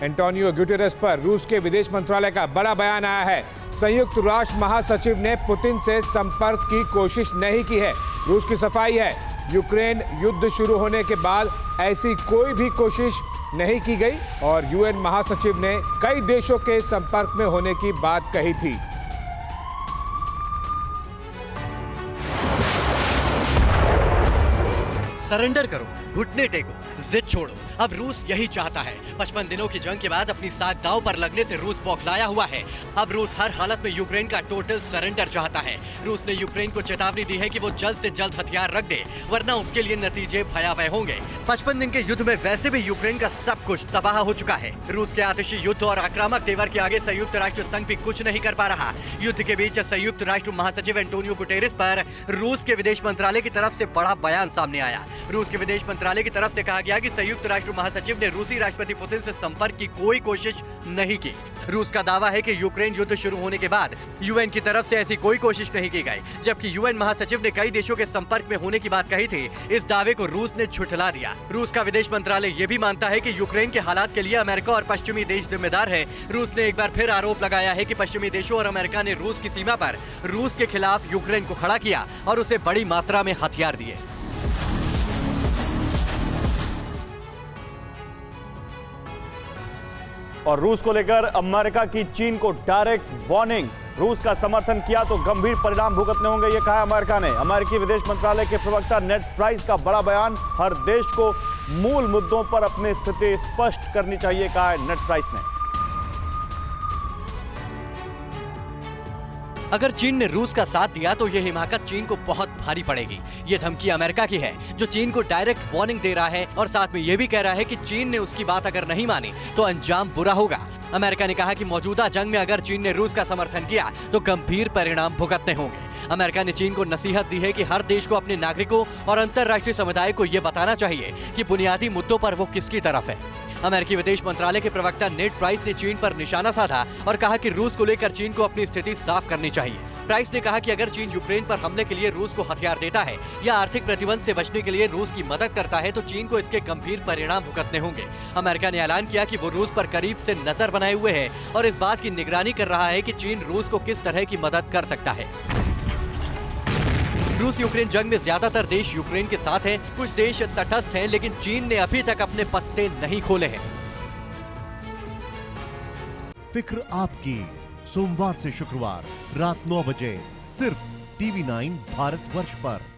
Antonio Guterres पर रूस के विदेश मंत्रालय का बड़ा बयान आया है। संयुक्त राष्ट्र महासचिव ने पुतिन से संपर्क की कोशिश नहीं की है। रूस की सफाई है, यूक्रेन युद्ध शुरू होने के बाद ऐसी कोई भी कोशिश नहीं की गई और यूएन महासचिव ने कई देशों के संपर्क में होने की बात कही थी। सरेंडर करो, घुटने टेको, जिद छोड़ो। अब रूस यही चाहता है। 55 दिनों की जंग के बाद अपनी साख दांव पर लगने से रूस बौखलाया हुआ है। अब रूस हर हालत में यूक्रेन का टोटल सरेंडर चाहता है। रूस ने यूक्रेन को चेतावनी दी है कि वो जल्द से जल्द हथियार रख दे, वरना उसके लिए नतीजे भयावह होंगे। 55 दिन के युद्ध में वैसे भी यूक्रेन का सब कुछ तबाह हो चुका है। रूस के आतिशी युद्ध और आक्रामक तेवर के आगे संयुक्त राष्ट्र संघ भी कुछ नहीं कर पा रहा। युद्ध के बीच संयुक्त राष्ट्र महासचिव एंटोनियो गुटेरेस पर रूस के विदेश मंत्रालय की तरफ से बड़ा बयान सामने आया। रूस के विदेश मंत्रालय की तरफ से कहा गया कि संयुक्त राष्ट्र महासचिव ने रूसी राष्ट्रपति पुतिन से संपर्क की कोई कोशिश नहीं की। रूस का दावा है कि यूक्रेन युद्ध शुरू होने के बाद यूएन की तरफ से ऐसी कोई कोशिश नहीं की गई, जबकि यूएन महासचिव ने कई देशों के संपर्क में होने की बात कही थी। इस दावे को रूस ने झुठला दिया। रूस का विदेश मंत्रालय ये भी मानता है कि यूक्रेन के हालात के लिए अमेरिका और पश्चिमी देश जिम्मेदार है। रूस ने एक बार फिर आरोप लगाया है कि पश्चिमी देशों और अमेरिका ने रूस की सीमा पर रूस के खिलाफ यूक्रेन को खड़ा किया और उसे बड़ी मात्रा में हथियार दिए। और रूस को लेकर अमेरिका की चीन को डायरेक्ट वार्निंग। रूस का समर्थन किया तो गंभीर परिणाम भुगतने होंगे, ये कहा अमेरिका ने। अमेरिकी विदेश मंत्रालय के प्रवक्ता नेड प्राइस का बड़ा बयान। हर देश को मूल मुद्दों पर अपनी स्थिति स्पष्ट करनी चाहिए, कहा है नेड प्राइस ने। अगर चीन ने रूस का साथ दिया तो यह हिमाकत चीन को बहुत भारी पड़ेगी। ये धमकी अमेरिका की है, जो चीन को डायरेक्ट वार्निंग दे रहा है और साथ में यह भी कह रहा है कि चीन ने उसकी बात अगर नहीं मानी तो अंजाम बुरा होगा। अमेरिका ने कहा कि मौजूदा जंग में अगर चीन ने रूस का समर्थन किया तो गंभीर परिणाम भुगतने होंगे। अमेरिका ने चीन को नसीहत दी है कि हर देश को अपने नागरिकों और अंतर्राष्ट्रीय समुदाय को यह बताना चाहिए कि बुनियादी मुद्दों पर वो किसकी तरफ है। अमेरिकी विदेश मंत्रालय के प्रवक्ता नेड प्राइस ने चीन पर निशाना साधा और कहा कि रूस को लेकर चीन को अपनी स्थिति साफ करनी चाहिए। प्राइस ने कहा कि अगर चीन यूक्रेन पर हमले के लिए रूस को हथियार देता है या आर्थिक प्रतिबंध से बचने के लिए रूस की मदद करता है तो चीन को इसके गंभीर परिणाम भुगतने होंगे। अमेरिका ने ऐलान किया कि वो रूस पर करीब से नजर बनाए हुए है और इस बात की निगरानी कर रहा है कि चीन रूस को किस तरह की मदद कर सकता है। रूस यूक्रेन जंग में ज्यादातर देश यूक्रेन के साथ हैं, कुछ देश तटस्थ हैं, लेकिन चीन ने अभी तक अपने पत्ते नहीं खोले हैं। फिक्र आपकी, सोमवार से शुक्रवार रात 9 बजे सिर्फ TV9 भारतवर्ष पर।